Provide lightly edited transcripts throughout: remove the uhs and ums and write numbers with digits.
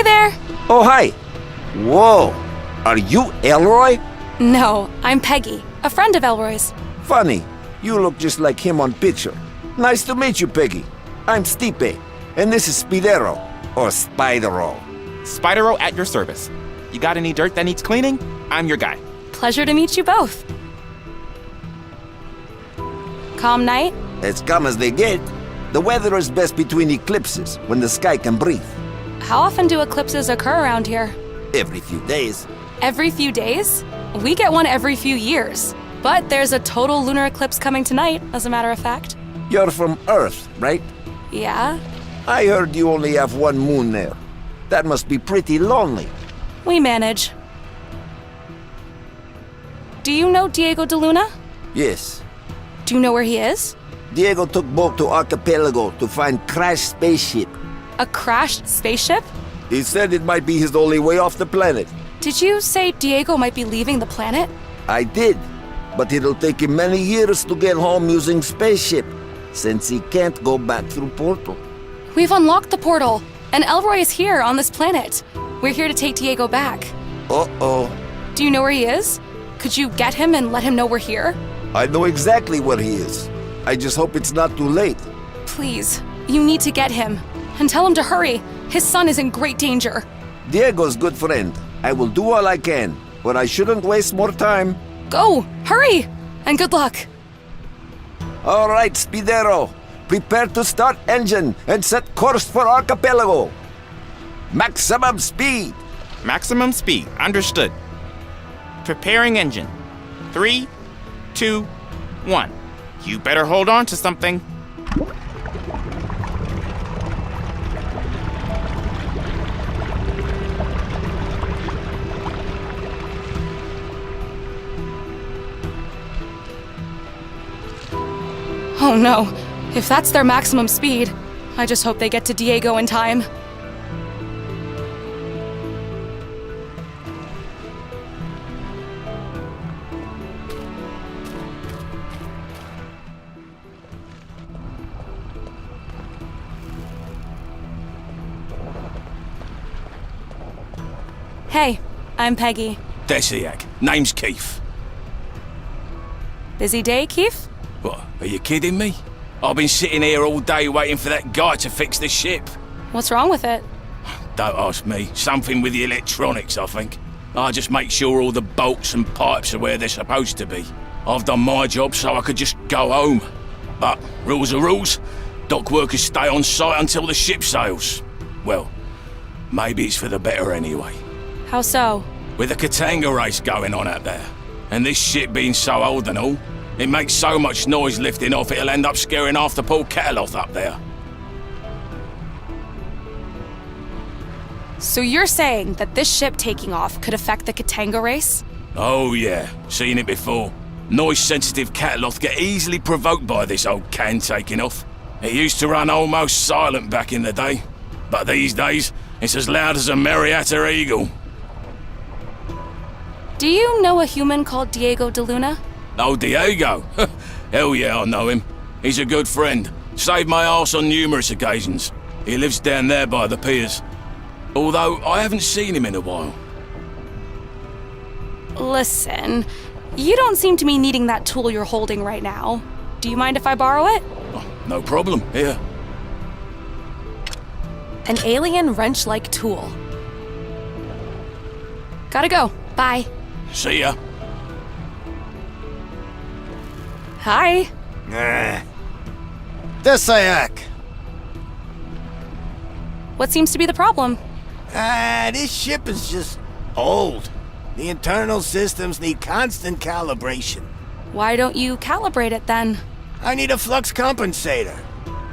Hi there! Oh, hi. Whoa. Are you Elroy? No, I'm Peggy, a friend of Elroy's. Funny. You look just like him on picture. Nice to meet you, Peggy. I'm Stipe, and this is Spidero, or Spidero. Spidero at your service. You got any dirt that needs cleaning? I'm your guy. Pleasure to meet you both. Calm night? As calm as they get. The weather is best between eclipses, when the sky can breathe. How often do eclipses occur around here? Every few days. Every few days? We get one every few years. But there's a total lunar eclipse coming tonight, as a matter of fact. You're from Earth, right? Yeah? I heard you only have one moon there. That must be pretty lonely. We manage. Do you know Diego de Luna? Yes. Do you know where he is? Diego took boat to Archipelago to find crashed spaceship. A crashed spaceship? He said it might be his only way off the planet. Did you say Diego might be leaving the planet? I did, but it'll take him many years to get home using spaceship, since he can't go back through portal. We've unlocked the portal, and Elroy is here on this planet. We're here to take Diego back. Uh-oh. Do you know where he is? Could you get him and let him know we're here? I know exactly where he is. I just hope it's not too late. Please, you need to get him. And tell him to hurry. His son is in great danger. Diego's good friend. I will do all I can, but I shouldn't waste more time. Go! Hurry! And good luck. All right, Spidero. Prepare to start engine and set course for Archipelago. Maximum speed. Maximum speed. Understood. Preparing engine. 3, 2, 1. You better hold on to something. Oh no. If that's their maximum speed, I just hope they get to Diego in time. Hey, I'm Peggy. Desiak. Name's Keith. Busy day, Keith? What, are you kidding me? I've been sitting here all day waiting for that guy to fix the ship. What's wrong with it? Don't ask me. Something with the electronics, I think. I just make sure all the bolts and pipes are where they're supposed to be. I've done my job so I could just go home. But rules are rules. Dock workers stay on site until the ship sails. Well, maybe it's for the better anyway. How so? With a Katanga race going on out there, and this ship being so old and all, it makes so much noise lifting off it'll end up scaring half the Port Cataloth up there. So you're saying that this ship taking off could affect the Katanga race? Oh yeah, seen it before. Noise-sensitive Cataloth get easily provoked by this old can taking off. It used to run almost silent back in the day, but these days, it's as loud as a Marietta eagle. Do you know a human called Diego de Luna? Oh, Diego? Hell yeah, I know him. He's a good friend. Saved my arse on numerous occasions. He lives down there by the piers. Although, I haven't seen him in a while. Listen, you don't seem to be needing that tool you're holding right now. Do you mind if I borrow it? Oh, no problem. Here. An alien wrench-like tool. Gotta go. Bye. See ya. Hi. Desiak. What seems to be the problem? This ship is just old. The internal systems need constant calibration. Why don't you calibrate it then? I need a flux compensator.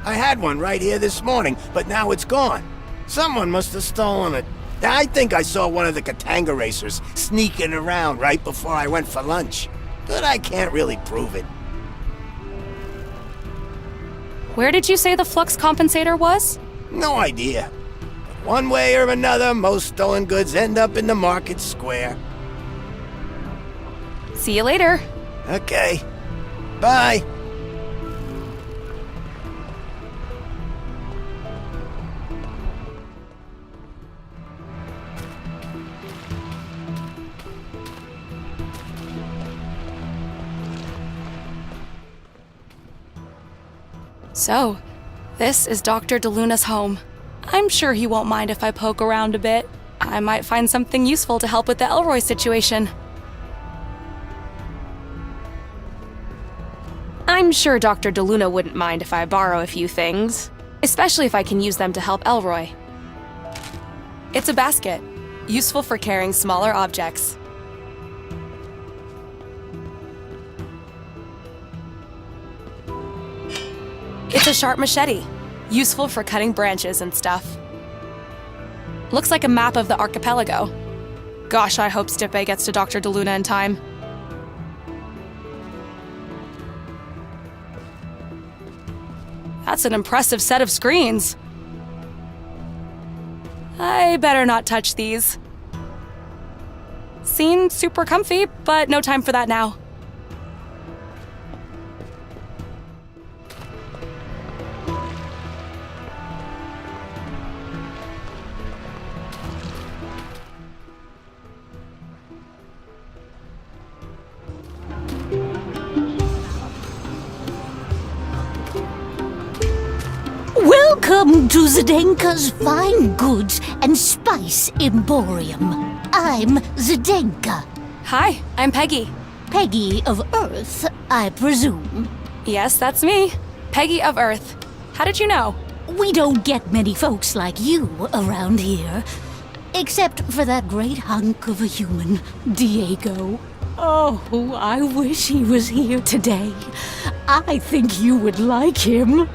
I had one right here this morning, but now it's gone. Someone must have stolen it. I think I saw one of the Katanga racers sneaking around right before I went for lunch. But I can't really prove it. Where did you say the flux compensator was? No idea. But one way or another, most stolen goods end up in the market square. See you later. Okay. Bye. So, this is Dr. DeLuna's home. I'm sure he won't mind if I poke around a bit. I might find something useful to help with the Elroy situation. I'm sure Dr. DeLuna wouldn't mind if I borrow a few things, especially if I can use them to help Elroy. It's a basket, useful for carrying smaller objects. It's a sharp machete, useful for cutting branches and stuff. Looks like a map of the archipelago. Gosh, I hope Stipe gets to Dr. DeLuna in time. That's an impressive set of screens. I better not touch these. Seem super comfy, but no time for that now. Welcome to Zdenka's Fine Goods and Spice Emporium. I'm Zdenka. Hi, I'm Peggy. Peggy of Earth, I presume. Yes, that's me. Peggy of Earth. How did you know? We don't get many folks like you around here. Except for that great hunk of a human, Diego. Oh, I wish he was here today. I think you would like him.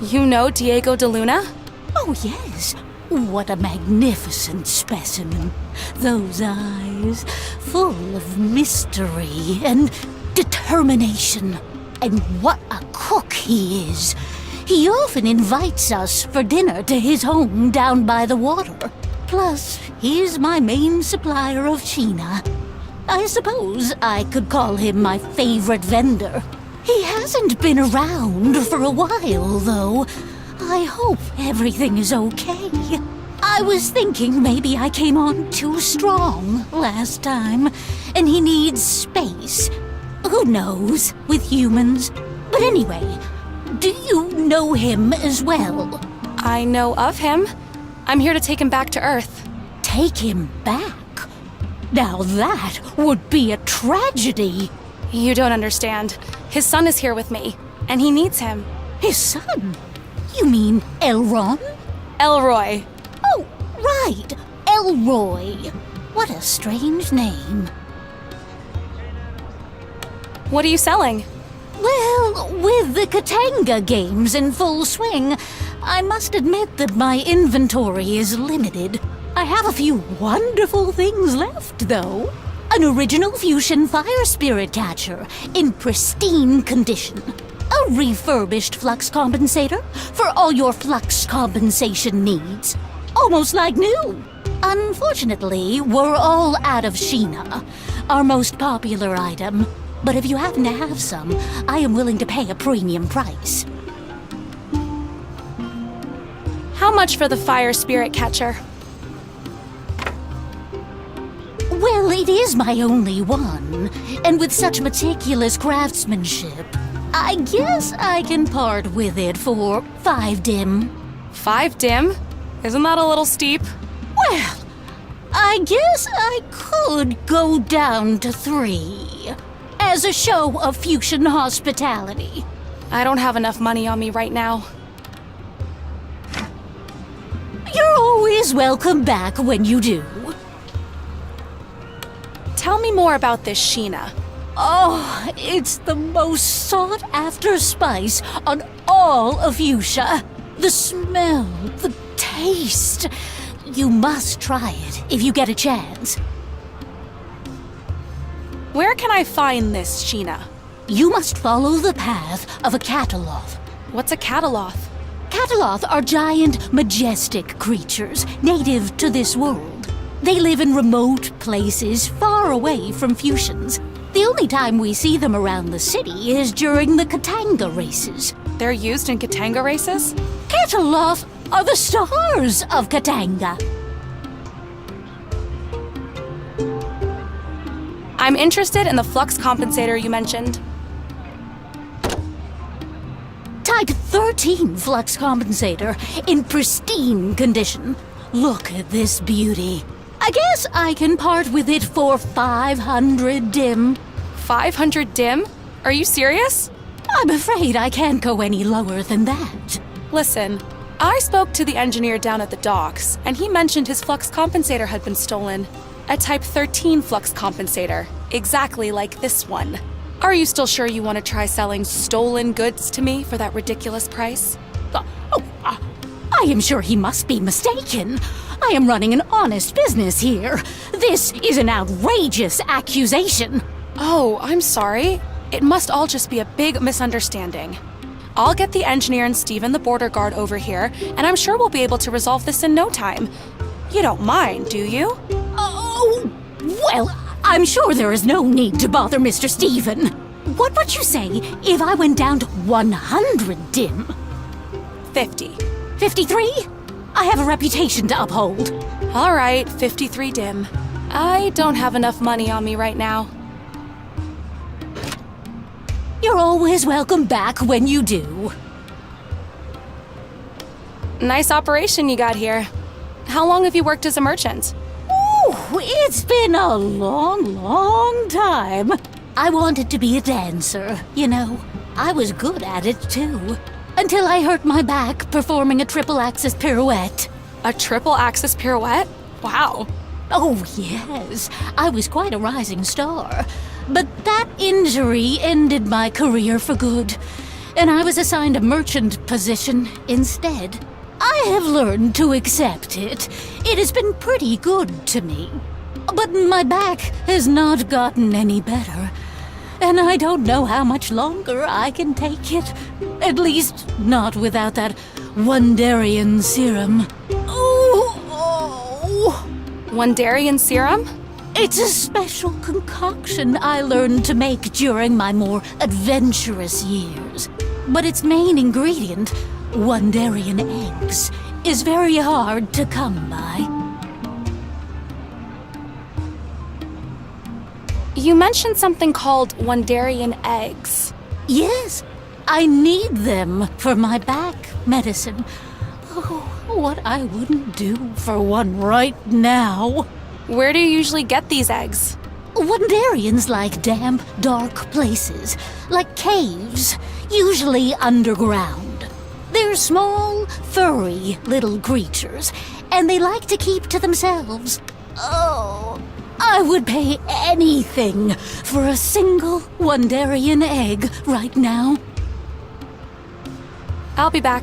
You know Diego DeLuna? Oh, yes. What a magnificent specimen. Those eyes, full of mystery and determination. And what a cook he is. He often invites us for dinner to his home down by the water. Plus, he's my main supplier of Sheena. I suppose I could call him my favorite vendor. He hasn't been around for a while, though. I hope everything is okay. I was thinking maybe I came on too strong last time, and he needs space. Who knows, with humans? But anyway, do you know him as well? I know of him. I'm here to take him back to Earth. Take him back? Now that would be a tragedy. You don't understand. His son is here with me, and he needs him. His son? You mean Elron? Elroy. Oh, right. Elroy. What a strange name. What are you selling? Well, with the Katanga games in full swing, I must admit that my inventory is limited. I have a few wonderful things left, though. An original fusion fire spirit catcher in pristine condition. A refurbished flux compensator for all your flux compensation needs. Almost like new. Unfortunately, we're all out of Sheena, our most popular item. But if you happen to have some, I am willing to pay a premium price. How much for the fire spirit catcher? Well, it is my only one, and with such meticulous craftsmanship, I guess I can part with it for 5 dim. 5 dim? Isn't that a little steep? Well, I guess I could go down to 3, as a show of fusion hospitality. I don't have enough money on me right now. You're always welcome back when you do. Tell me more about this Sheena. Oh, it's the most sought-after spice on all of Fuchsia. The smell, the taste. You must try it if you get a chance. Where can I find this Sheena? You must follow the path of a cataloth. What's a cataloth? Cataloth are giant, majestic creatures native to this world. They live in remote places far away from fusions. The only time we see them around the city is during the Katanga races. They're used in Katanga races? Cataloth are the stars of Katanga. I'm interested in the flux compensator you mentioned. 13 flux compensator in pristine condition. Look at this beauty. I guess I can part with it for 500 dim. 500 dim? Are you serious? I'm afraid I can't go any lower than that. Listen, I spoke to the engineer down at the docks, and he mentioned his flux compensator had been stolen. A Type 13 flux compensator, exactly like this one. Are you still sure you want to try selling stolen goods to me for that ridiculous price? I am sure he must be mistaken. I am running an honest business here. This is an outrageous accusation. Oh, I'm sorry. It must all just be a big misunderstanding. I'll get the engineer and Steven the border guard over here, and I'm sure we'll be able to resolve this in no time. You don't mind, do you? Oh, well, I'm sure there is no need to bother Mr. Steven. What would you say if I went down to 100 dim? 50. 53? I have a reputation to uphold. All right, 53 dim. I don't have enough money on me right now. You're always welcome back when you do. Nice operation you got here. How long have you worked as a merchant? Ooh, it's been a long time. I wanted to be a dancer, you know. I was good at it, too. Until I hurt my back performing a triple-axis pirouette. A triple-axis pirouette? Wow. Oh, yes. I was quite a rising star. But that injury ended my career for good, and I was assigned a merchant position instead. I have learned to accept it. It has been pretty good to me. But my back has not gotten any better, and I don't know how much longer I can take it. At least, not without that Wondarian serum. Oh. Wondarian serum? It's a special concoction I learned to make during my more adventurous years. But its main ingredient, Wondarian eggs, is very hard to come by. You mentioned something called Wondarian eggs. Yes, I need them for my back medicine. Oh, what I wouldn't do for one right now. Where do you usually get these eggs? Wondarians like damp, dark places, like caves, usually underground. They're small, furry little creatures, and they like to keep to themselves. Oh, I would pay anything for a single Wondarian egg right now. I'll be back.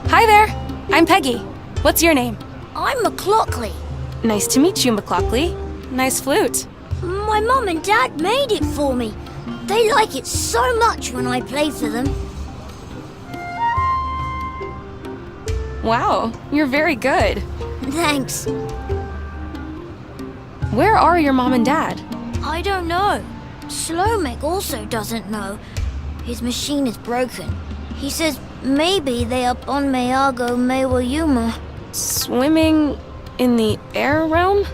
Hi there! I'm Peggy. What's your name? I'm McLaughlin. Nice to meet you, McLaughlin. Nice flute. My mum and dad made it for me. They like it so much when I play for them. Wow, you're very good. Thanks. Where are your mom and dad? I don't know. Slomek also doesn't know. His machine is broken. He says maybe they up on Mayago Mewayuma. Swimming in the air realm?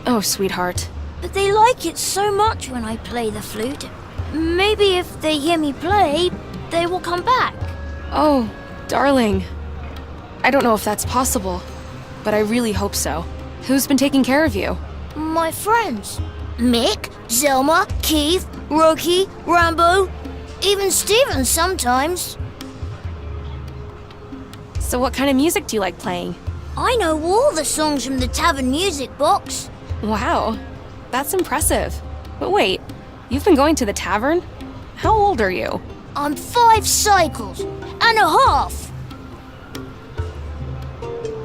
Oh, sweetheart. But they like it so much when I play the flute. Maybe if they hear me play, they will come back. Oh, darling. I don't know if that's possible, but I really hope so. Who's been taking care of you? My friends. Mick, Zelma, Keith, Roki, Rambo, even Steven sometimes. So what kind of music do you like playing? I know all the songs from the tavern music box. Wow, that's impressive. But wait, you've been going to the tavern? How old are you? I'm 5 cycles and a half.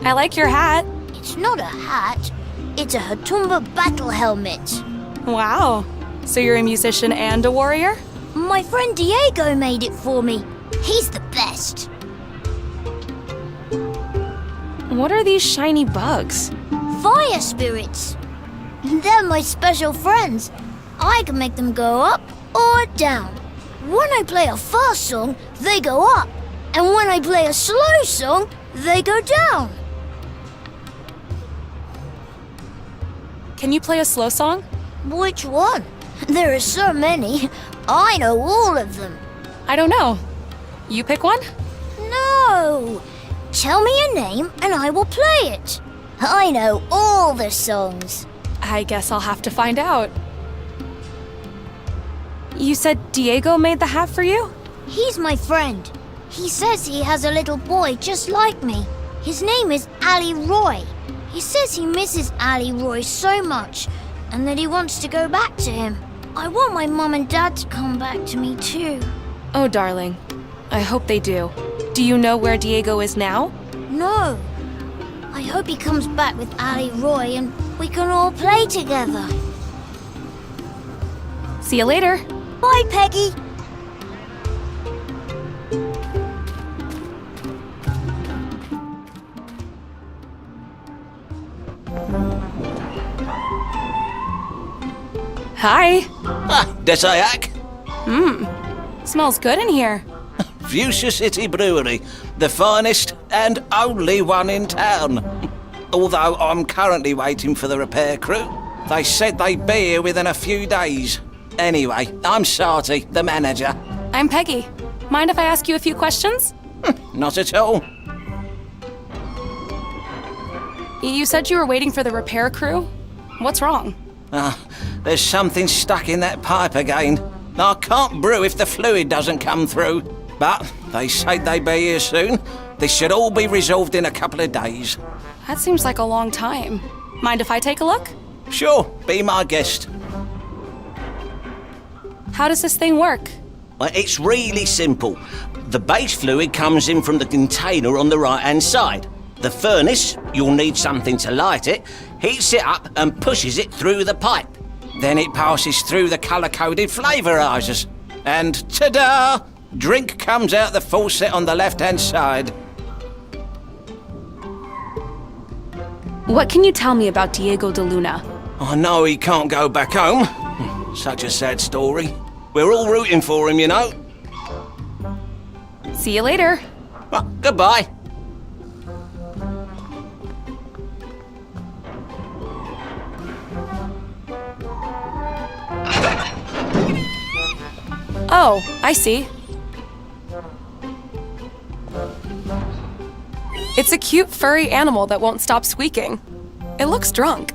I like your hat. It's not a hat. It's a Hatumba battle helmet. Wow, so you're a musician and a warrior? My friend Diego made it for me. He's the best. What are these shiny bugs? Fire spirits. They're my special friends. I can make them go up or down. When I play a fast song, they go up. And when I play a slow song, they go down. Can you play a slow song? Which one? There are so many. I know all of them. I don't know. You pick one? No! Tell me a name and I will play it. I know all the songs. I guess I'll have to find out. You said Diego made the hat for you? He's my friend. He says he has a little boy just like me. His name is Elroy. He says he misses Elroy so much and that he wants to go back to him. I want my mom and dad to come back to me too. Oh, darling. I hope they do. Do you know where Diego is now? No. I hope he comes back with Elroy and we can all play together. See you later. Bye, Peggy. Hi. Ah, Desayak, Smells good in here. Fuchsia City Brewery, the finest and only one in town. Although I'm currently waiting for the repair crew. They said they'd be here within a few days. Anyway, I'm Sarty, the manager. I'm Peggy. Mind if I ask you a few questions? Not at all. You said you were waiting for the repair crew? What's wrong? There's something stuck in that pipe again. I can't brew if the fluid doesn't come through. But they say they'd be here soon. This should all be resolved in a couple of days. That seems like a long time. Mind if I take a look? Sure, be my guest. How does this thing work? Well, it's really simple. The base fluid comes in from the container on the right-hand side. The furnace, you'll need something to light it, heats it up and pushes it through the pipe. Then it passes through the colour-coded flavourisers. And ta-da! Drink comes out the faucet on the left-hand side. What can you tell me about Diego de Luna? I know he can't go back home. Such a sad story. We're all rooting for him, you know. See you later. Well, goodbye. Oh, I see. It's a cute furry animal that won't stop squeaking. It looks drunk.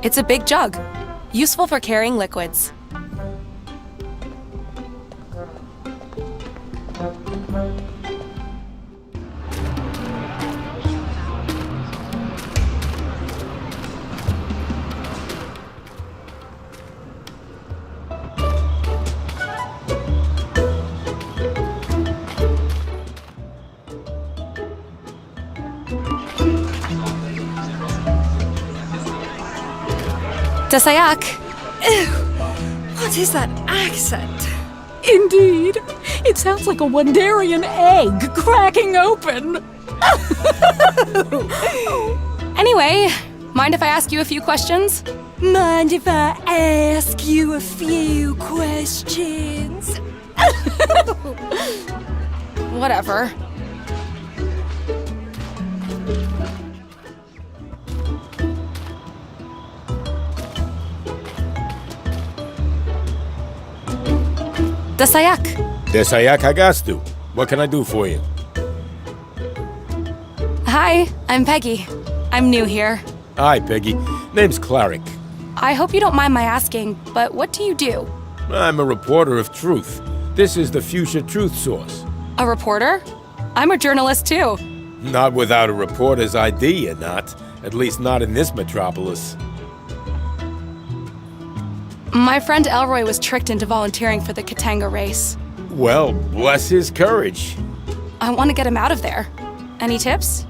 It's a big jug, useful for carrying liquids. Desayak. What is that accent? Indeed, it sounds like a Wandarian egg cracking open. Anyway, mind if I ask you a few questions? Mind if I ask you a few questions? Whatever. Desayak. Desayak Hagastu. What can I do for you? Hi, I'm Peggy. I'm new here. Hi, Peggy. Name's Clarick. I hope you don't mind my asking, but what do you do? I'm a reporter of truth. This is the Fuchsia Truth Source. A reporter? I'm a journalist too. Not without a reporter's ID, you're not. At least not in this metropolis. My friend Elroy was tricked into volunteering for the Katanga race. Well, bless his courage. I want to get him out of there. Any tips?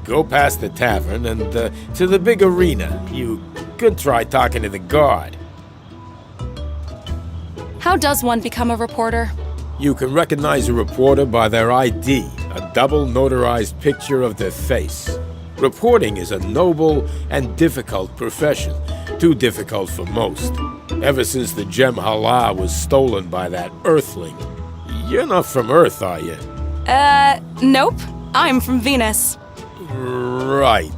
Go past the tavern and to the big arena. You could try talking to the guard. How does one become a reporter? You can recognize a reporter by their ID, a double notarized picture of their face. Reporting is a noble and difficult profession, too difficult for most. Ever since the gem Hala was stolen by that Earthling. You're not from Earth, are you? Nope. I'm from Venus. Right.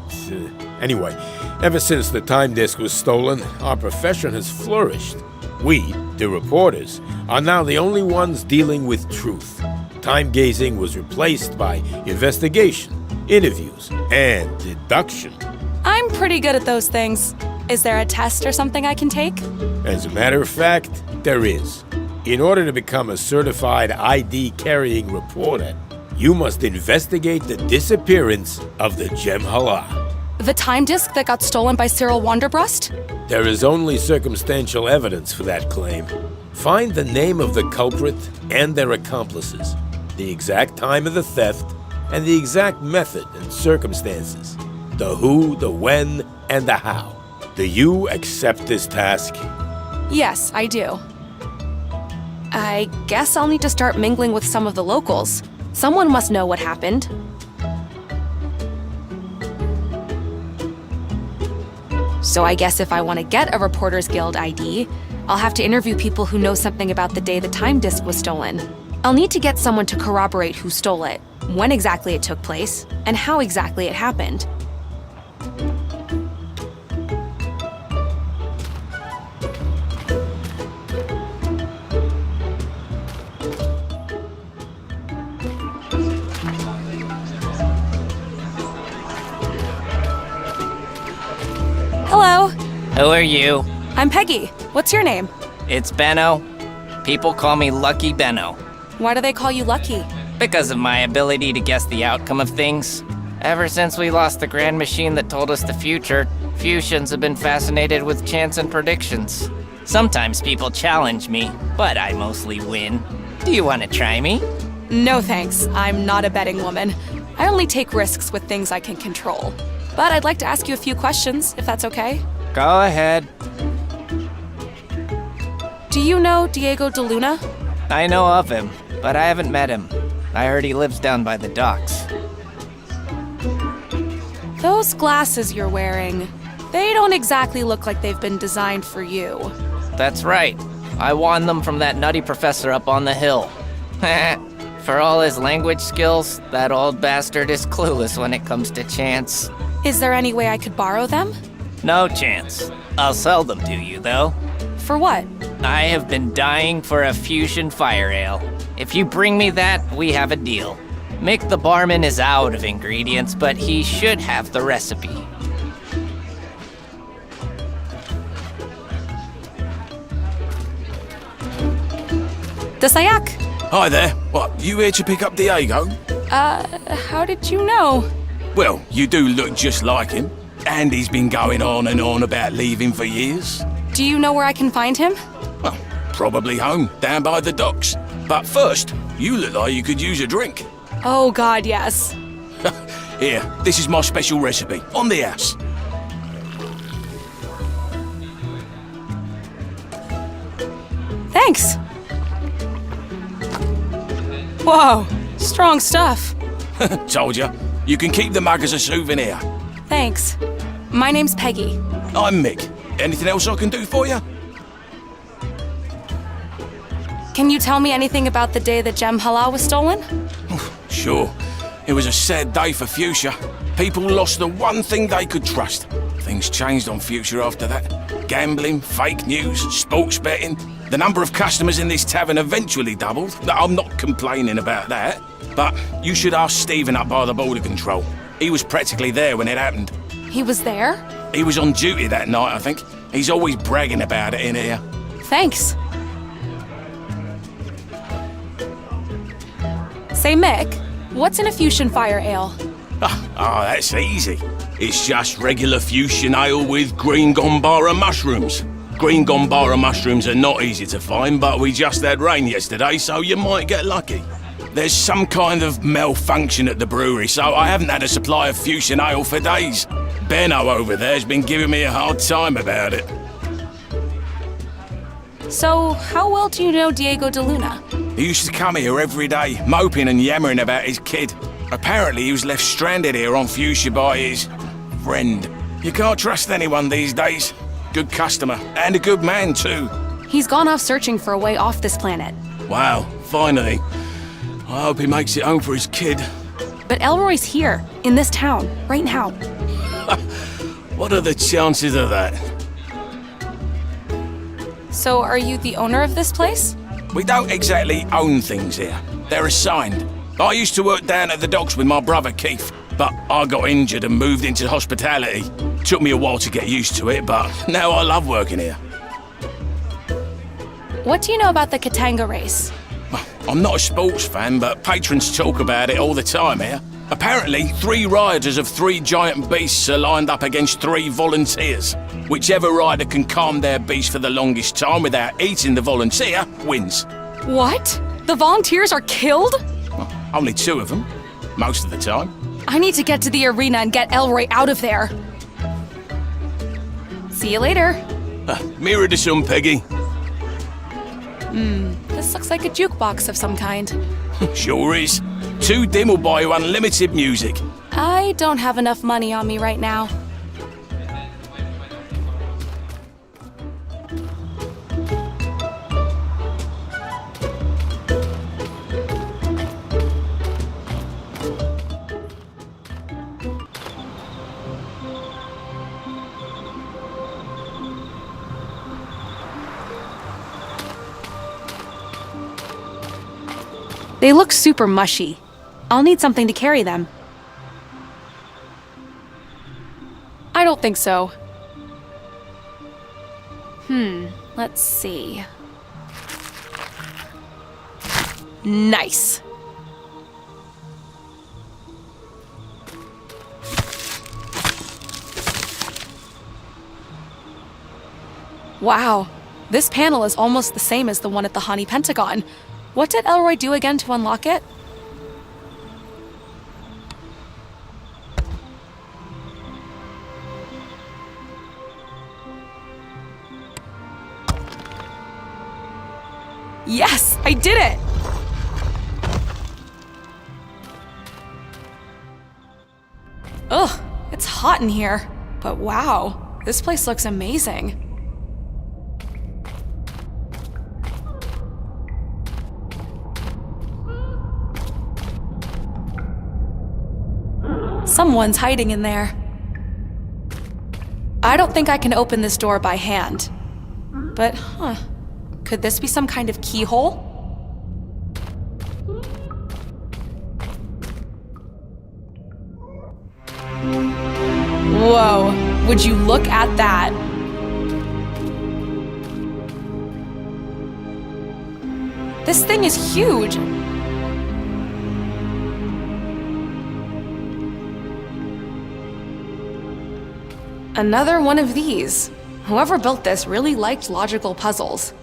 Anyway, ever since the time disk was stolen, our profession has flourished. We, the reporters, are now the only ones dealing with truth. Time gazing was replaced by investigation, interviews, and deduction. I'm pretty good at those things. Is there a test or something I can take? As a matter of fact, there is. In order to become a certified ID-carrying reporter, you must investigate the disappearance of the Gem Hala. The time disk that got stolen by Cyril Wanderbrust? There is only circumstantial evidence for that claim. Find the name of the culprit and their accomplices, the exact time of the theft, and the exact method and circumstances. The who, the when, and the how. Do you accept this task? Yes, I do. I guess I'll need to start mingling with some of the locals. Someone must know what happened. So I guess if I want to get a Reporters Guild ID, I'll have to interview people who know something about the day the time disk was stolen. I'll need to get someone to corroborate who stole it, when exactly it took place, and how exactly it happened. Hello, Who are you? I'm Peggy. What's your name? It's Benno. People call me Lucky Benno Why do they call you Lucky? because of my ability to guess the outcome of things. Ever since we lost the grand machine that told us the future, Fuchsians have been fascinated with chance and predictions. Sometimes people challenge me, but I mostly win. Do you want to try me? No thanks, I'm not a betting woman. I only take risks with things I can control. But I'd like to ask you a few questions, if that's okay. Go ahead. Do you know Diego de Luna? I know of him, but I haven't met him. I heard he lives down by the docks. Those glasses you're wearing, they don't exactly look like they've been designed for you. That's right. I won them from that nutty professor up on the hill. For all his language skills, that old bastard is clueless when it comes to chance. Is there any way I could borrow them? No chance. I'll sell them to you, though. For what? I have been dying for a fusion fire ale. If you bring me that, we have a deal. Mick the barman is out of ingredients, but he should have the recipe. Dasayak! Hi there. What, you here to pick up Diego? How did you know? Well, you do look just like him. And he's been going on and on about leaving for years. Do you know where I can find him? Well, probably home, down by the docks. But first, you look like you could use a drink. Oh god, yes. Here, this is my special recipe, on the house. Thanks. Whoa, strong stuff. Told ya. You can keep the mug as a souvenir. Thanks. My name's Peggy. I'm Mick. Anything else I can do for you? Can you tell me anything about the day the Gem Hala was stolen? Sure. It was a sad day for Fuchsia. People lost the one thing they could trust. Things changed on Fuchsia after that. Gambling, fake news, sports betting. The number of customers in this tavern eventually doubled. I'm not complaining about that. But you should ask Stephen up by the border control. He was practically there when it happened. He was there? He was on duty that night, I think. He's always bragging about it in here. Thanks. Say, Mick, what's in a fusion fire ale? Oh, that's easy. It's just regular fusion ale with green gombara mushrooms. Green gombara mushrooms are not easy to find, but we just had rain yesterday, so you might get lucky. There's some kind of malfunction at the brewery, so I haven't had a supply of fusion ale for days. Benno over there's been giving me a hard time about it. So, how well do you know Diego de Luna? He used to come here every day, moping and yammering about his kid. Apparently he was left stranded here on Fuchsia by his friend. You can't trust anyone these days. Good customer, and a good man too. He's gone off searching for a way off this planet. Wow, finally. I hope he makes it home for his kid. but Elroy's here, in this town, right now. What are the chances of that? So, are you the owner of this place? We don't exactly own things here. They're assigned. I used to work down at the docks with my brother Keith, but I got injured and moved into hospitality. Took me a while to get used to it, but now I love working here. What do you know about the Katanga race? I'm not a sports fan, but patrons talk about it all the time here. Apparently, 3 riders of 3 giant beasts are lined up against 3 volunteers. Whichever rider can calm their beast for the longest time without eating the volunteer wins. What? The volunteers are killed? Well, only 2 of them, most of the time. I need to get to the arena and get Elroy out of there. See you later. Mirror to some, Peggy. This looks like a jukebox of some kind. Sure is. 2 dim will buy you unlimited music. I don't have enough money on me right now. They look super mushy. I'll need something to carry them. I don't think so. Let's see. Nice. Wow, this panel is almost the same as the one at the Honey Pentagon. What did Elroy do again to unlock it? Yes, I did it! Ugh, it's hot in here. But wow, this place looks amazing. Someone's hiding in there. I don't think I can open this door by hand. But, could this be some kind of keyhole? Whoa, would you look at that? This thing is huge. Another one of these. Whoever built this really liked logical puzzles.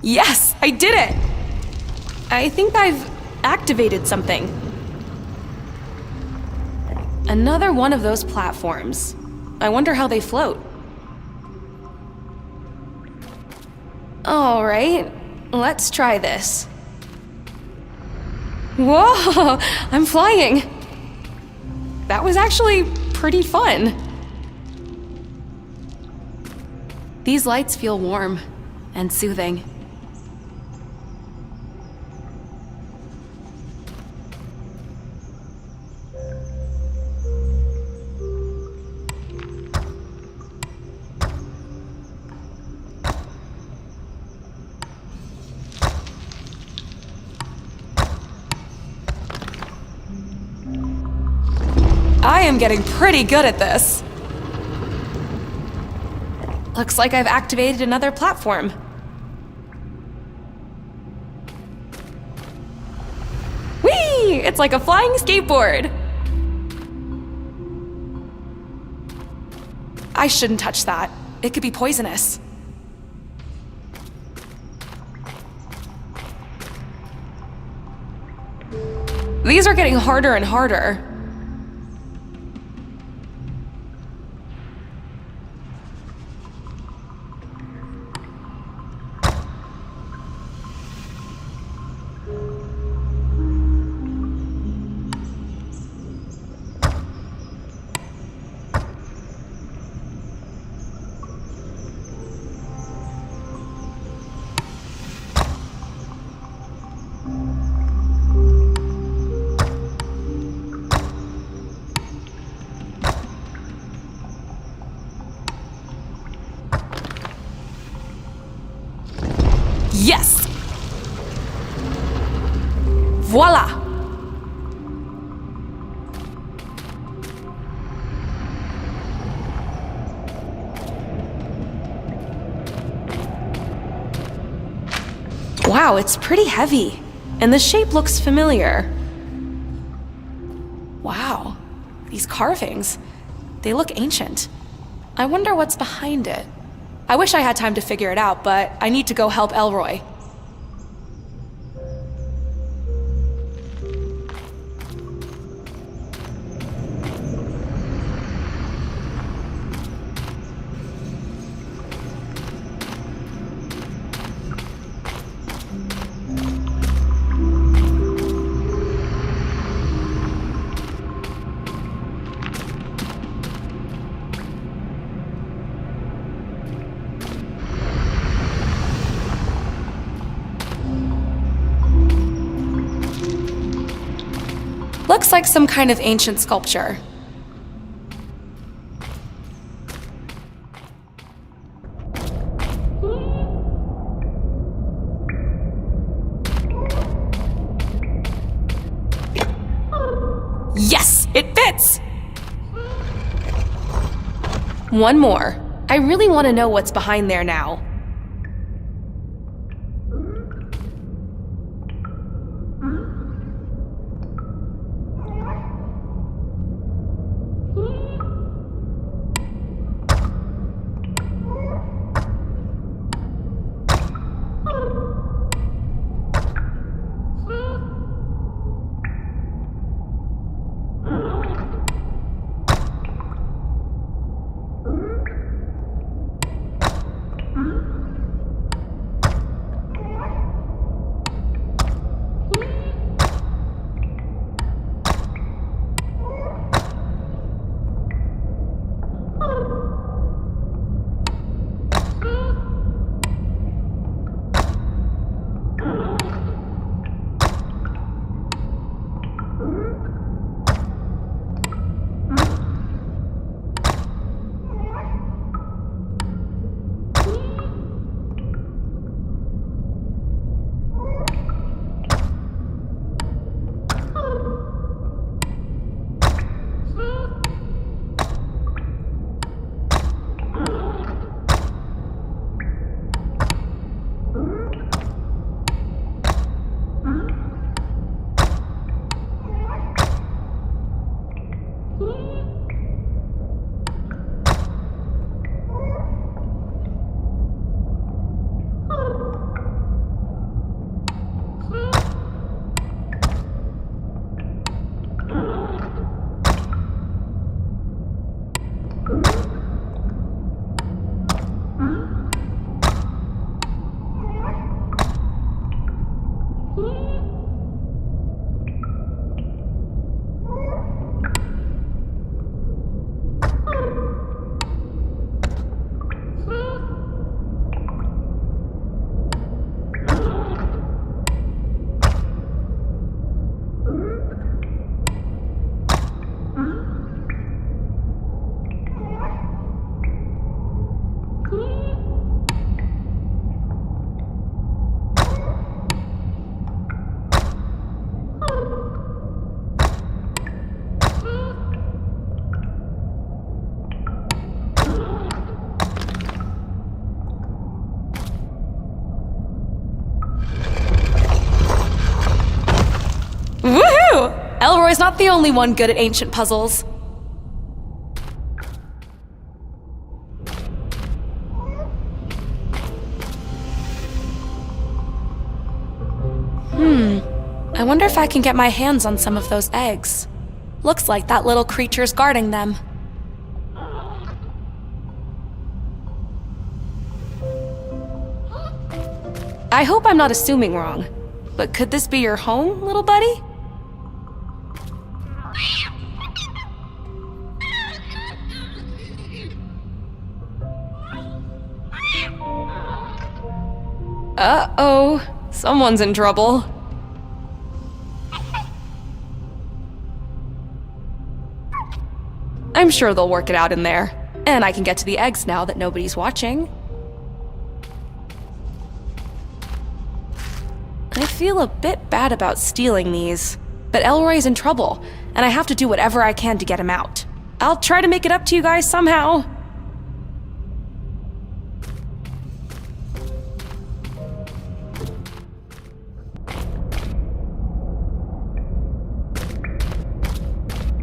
Yes, I did it! I think I've activated something. Another one of those platforms. I wonder how they float. All right, let's try this. Whoa, I'm flying. That was actually pretty fun. These lights feel warm and soothing. I am getting pretty good at this. Looks like I've activated another platform. Whee! It's like a flying skateboard. I shouldn't touch that. It could be poisonous. These are getting harder and harder. Voila! Wow, it's pretty heavy. And the shape looks familiar. Wow, these carvings. They look ancient. I wonder what's behind it. I wish I had time to figure it out, but I need to go help Elroy. Looks like some kind of ancient sculpture. Yes, it fits! One more. I really want to know what's behind there now. Woohoo! Elroy's not the only one good at ancient puzzles. I wonder if I can get my hands on some of those eggs. Looks like that little creature's guarding them. I hope I'm not assuming wrong, but could this be your home, little buddy? Uh-oh, someone's in trouble. I'm sure they'll work it out in there, and I can get to the eggs now that nobody's watching. I feel a bit bad about stealing these, but Elroy's in trouble, and I have to do whatever I can to get him out. I'll try to make it up to you guys somehow.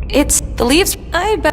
It's the leaves. I bet.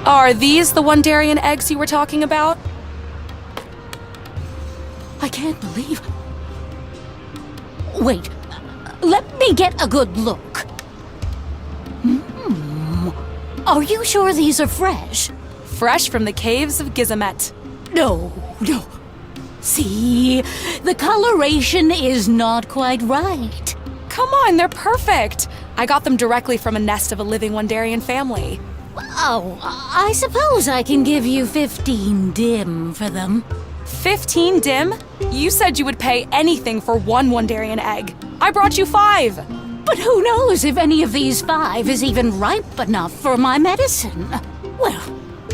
Are these the Wondarian eggs you were talking about? I can't believe... Wait, let me get a good look. Are you sure these are fresh? Fresh from the caves of Gizamet. No. See, the coloration is not quite right. Come on, they're perfect. I got them directly from a nest of a living Wondarian family. Oh, I suppose I can give you 15 dim for them. 15 dim? You said you would pay anything for one Wondarian egg. I brought you 5. But who knows if any of these 5 is even ripe enough for my medicine? Well,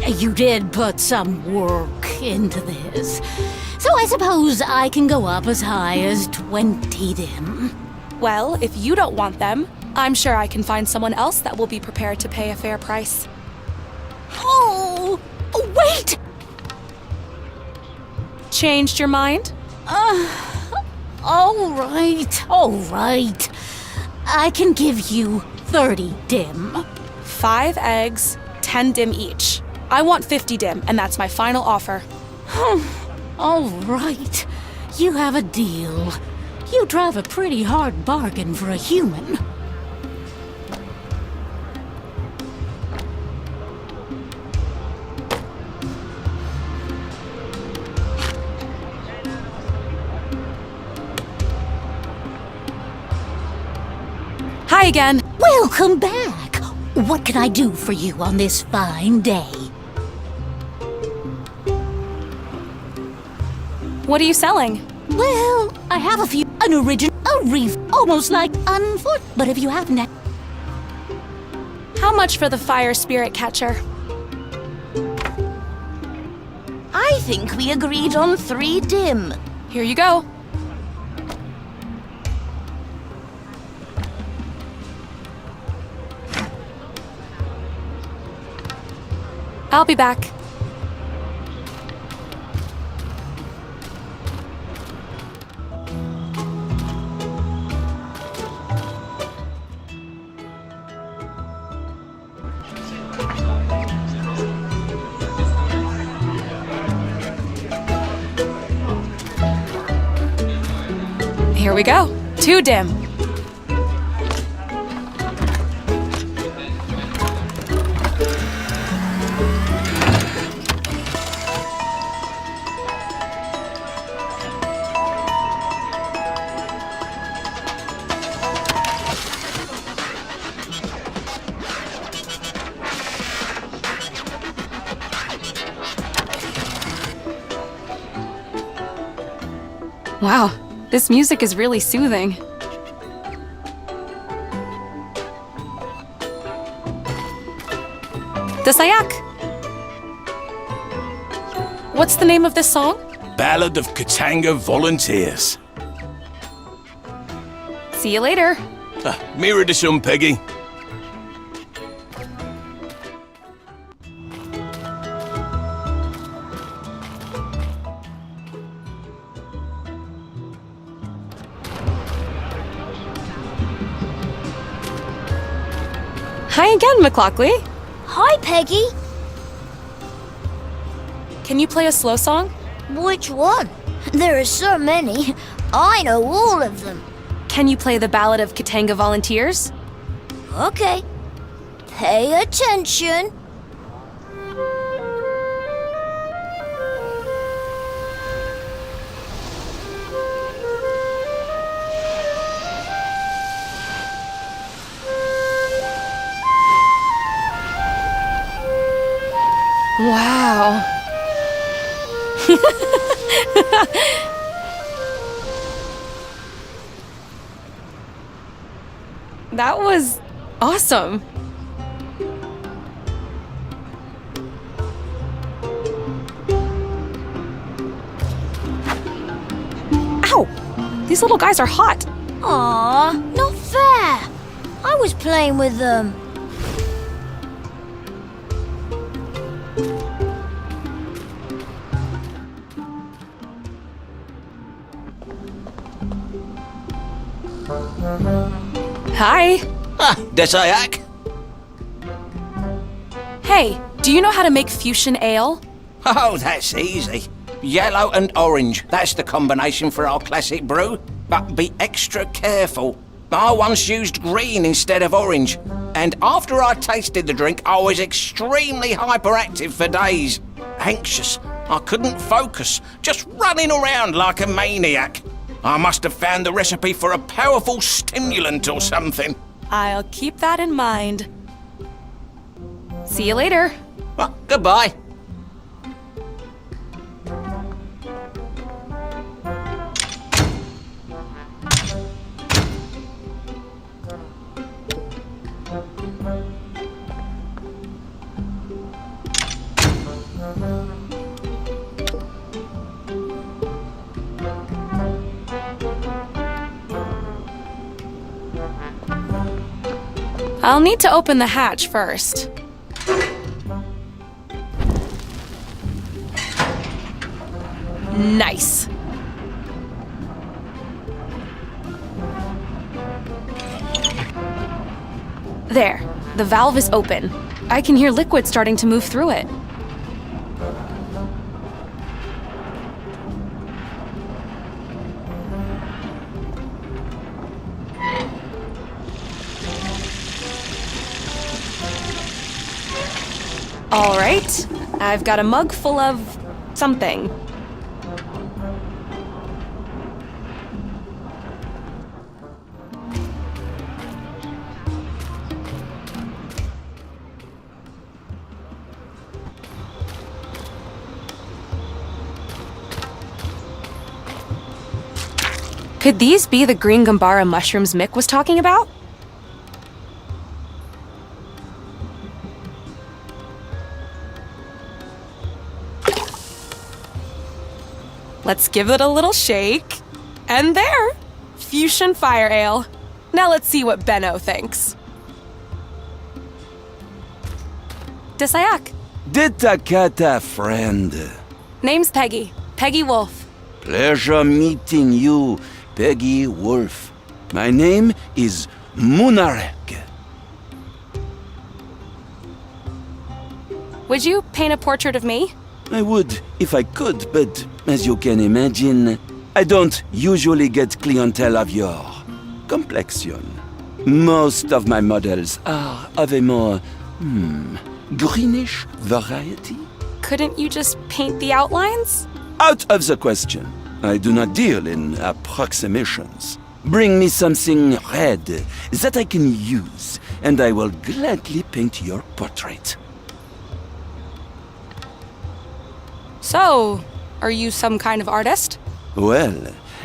you did put some work into this. So I suppose I can go up as high as 20 dim. Well, if you don't want them, I'm sure I can find someone else that will be prepared to pay a fair price. Oh, wait! Changed your mind? All right. I can give you 30 dim. 5 eggs, 10 dim each. I want 50 dim, and that's my final offer. All right. You have a deal. You drive a pretty hard bargain for a human. Hi again. Welcome back. What can I do for you on this fine day? What are you selling? Well, I have a few. An original, a reef, almost like unfoot. But if you happen to... How much for the fire spirit catcher? I think we agreed on 3 dim. Here you go. I'll be back. Here we go. 2 dim. Wow, this music is really soothing. The Sayak! What's the name of this song? Ballad of Katanga Volunteers. See you later. Mirror to some, Peggy. Hi again, McLaughlin. Hi, Peggy. Can you play a slow song? Which one? There are so many. I know all of them. Can you play the Ballad of Katanga Volunteers? Okay. Pay attention. Wow. That was awesome. Ow! These little guys are hot. Aw, not fair. I was playing with them. Hi. Ah, Desayak. Hey, do you know how to make fuchsia ale? Oh, that's easy. Yellow and orange. That's the combination for our classic brew. But be extra careful. I once used green instead of orange. And after I tasted the drink, I was extremely hyperactive for days. Anxious. I couldn't focus. Just running around like a maniac. I must have found the recipe for a powerful stimulant or something. I'll keep that in mind. See you later. Well, goodbye. I'll need to open the hatch first. Nice. There, the valve is open. I can hear liquid starting to move through it. All right, I've got a mug full of something. Could these be the green gambara mushrooms Mick was talking about? Let's give it a little shake. And there! Fuchsia Fire Ale. Now let's see what Benno thinks. Desayak. Ditakata, friend. Name's Peggy. Peggy Wolf. Pleasure meeting you, Peggy Wolf. My name is Munarek. Would you paint a portrait of me? I would if I could, but as you can imagine, I don't usually get clientele of your complexion. Most of my models are of a more, greenish variety. Couldn't you just paint the outlines? Out of the question. I do not deal in approximations. Bring me something red that I can use, and I will gladly paint your portrait. So, are you some kind of artist? Well,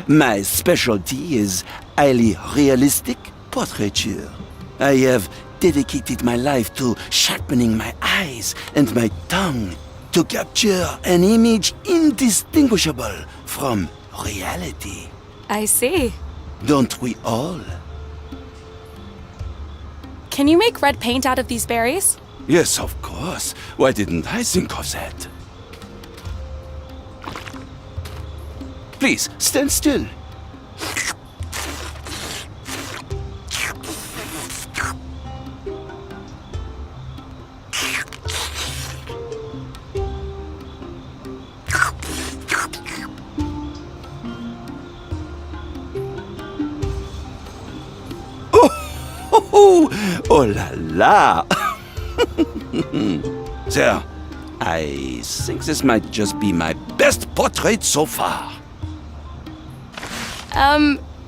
my specialty is highly realistic portraiture. I have dedicated my life to sharpening my eyes and my tongue to capture an image indistinguishable from reality. I see. Don't we all? Can you make red paint out of these berries? Yes, of course. Why didn't I think of that? Please, stand still. Oh la la! There, I think this might just be my best portrait so far.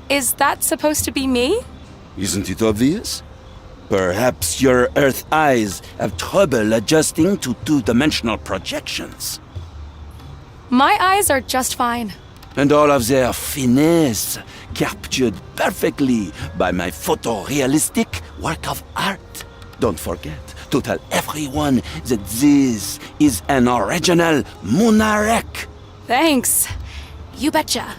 Is that supposed to be me? Isn't it obvious? Perhaps your Earth eyes have trouble adjusting to two-dimensional projections. My eyes are just fine. And all of their finesse captured perfectly by my photorealistic work of art. Don't forget to tell everyone that this is an original Munarek. Thanks. You betcha.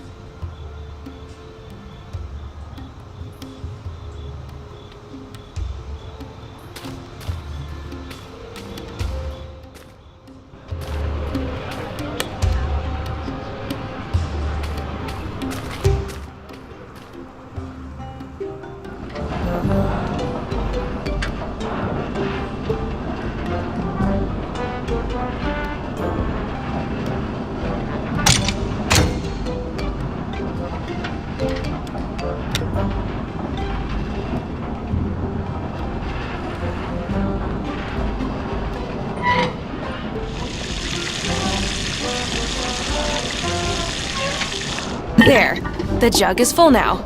There. The jug is full now.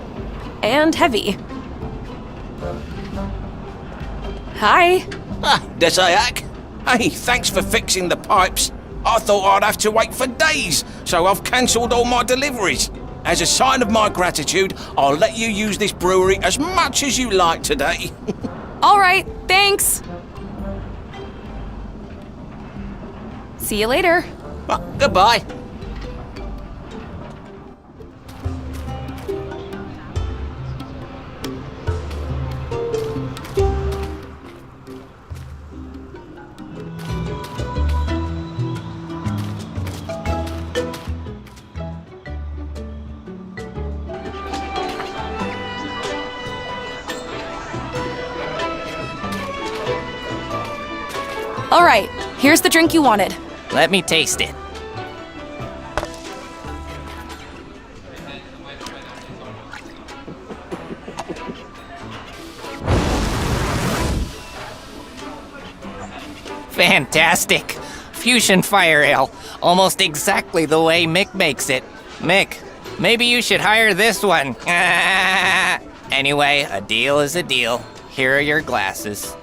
And heavy. Hi. Ah, Desayak. Hey, thanks for fixing the pipes. I thought I'd have to wait for days, so I've cancelled all my deliveries. As a sign of my gratitude, I'll let you use this brewery as much as you like today. All right, thanks. See you later. Goodbye. All right, here's the drink you wanted. Let me taste it. Fantastic! Fusion fire ale. Almost exactly the way Mick makes it. Mick, maybe you should hire this one. Anyway, a deal is a deal. Here are your glasses.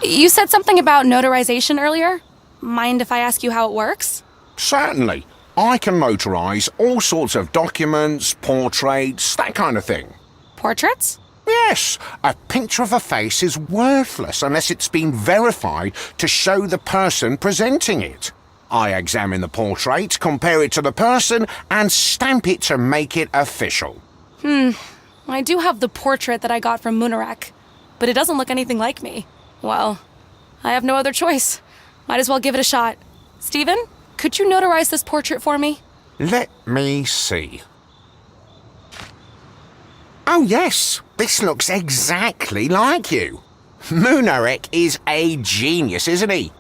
You said something about notarization earlier? Mind if I ask you how it works? Certainly. I can notarize all sorts of documents, portraits, that kind of thing. Portraits? Yes, a picture of a face is worthless unless it's been verified to show the person presenting it. I examine the portrait, compare it to the person, and stamp it to make it official. I do have the portrait that I got from Munarek, but it doesn't look anything like me. Well, I have no other choice. Might as well give it a shot. Steven, could you notarize this portrait for me? Let me see. Oh yes, this looks exactly like you. Munarek is a genius, isn't he?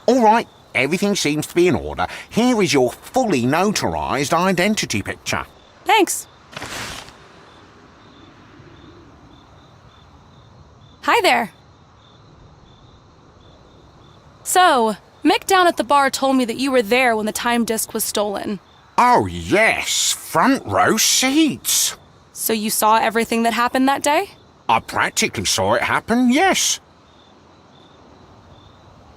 All right, everything seems to be in order. Here is your fully notarized identity picture. Thanks. Hi there. So, Mick down at the bar told me that you were there when the time disk was stolen. Oh yes, front row seats. So you saw everything that happened that day? I practically saw it happen, yes.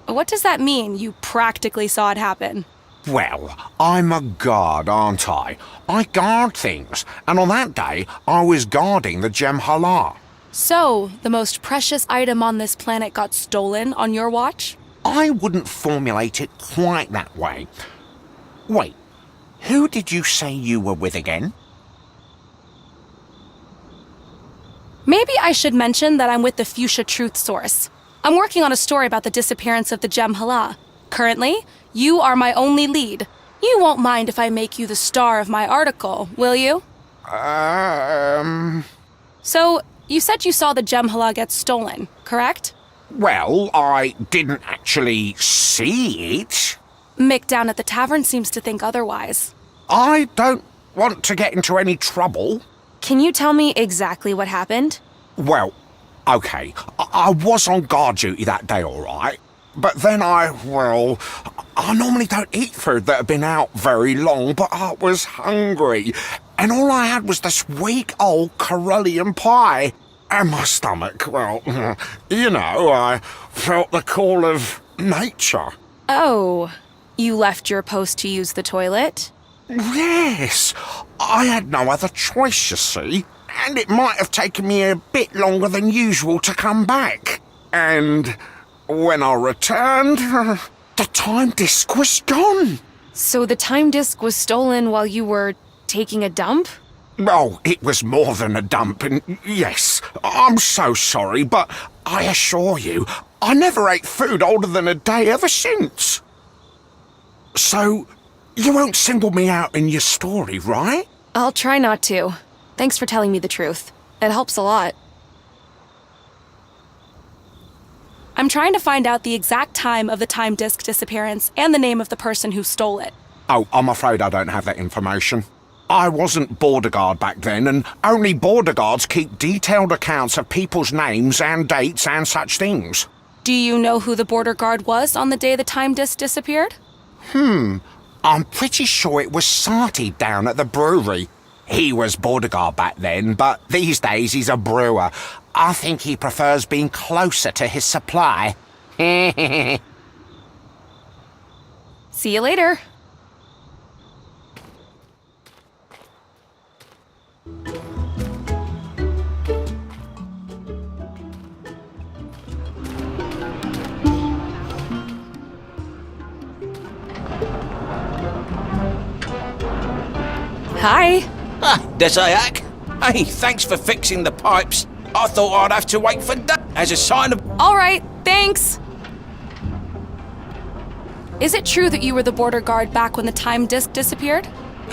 What does that mean, you practically saw it happen? Well, I'm a guard, aren't I? I guard things, and on that day, I was guarding the Gem Hala. So, the most precious item on this planet got stolen on your watch? I wouldn't formulate it quite that way. Wait, who did you say you were with again? Maybe I should mention that I'm with the Fuchsia Truth Source. I'm working on a story about the disappearance of the Gem Hala. Currently, you are my only lead. You won't mind if I make you the star of my article, will you? So, you said you saw the Gemhala get stolen, correct? Well, I didn't actually see it. Mick down at the tavern seems to think otherwise. I don't want to get into any trouble. Can you tell me exactly what happened? Well, okay, I was on guard duty that day, all right. But then I normally don't eat food that had been out very long, but I was hungry. And all I had was this weak old Corullian pie. And my stomach, well, you know, I felt the call of nature. Oh, you left your post to use the toilet? Yes, I had no other choice, you see. And it might have taken me a bit longer than usual to come back. And when I returned, the time disc was gone. So the time disc was stolen while you were taking a dump? Oh, it was more than a dump, and yes, I'm so sorry, but I assure you, I never ate food older than a day ever since. So, you won't single me out in your story, right? I'll try not to. Thanks for telling me the truth. It helps a lot. I'm trying to find out the exact time of the time disc disappearance and the name of the person who stole it. Oh, I'm afraid I don't have that information. I wasn't border guard back then, and only border guards keep detailed accounts of people's names and dates and such things. Do you know who the border guard was on the day the time disc disappeared? I'm pretty sure it was Sati down at the brewery. He was border guard back then, but these days he's a brewer. I think he prefers being closer to his supply. See you later. Hi. Desayak. Hey, thanks for fixing the pipes. I thought I'd have to wait for that as a sign of... All right, thanks. Is it true that you were the border guard back when the time disc disappeared?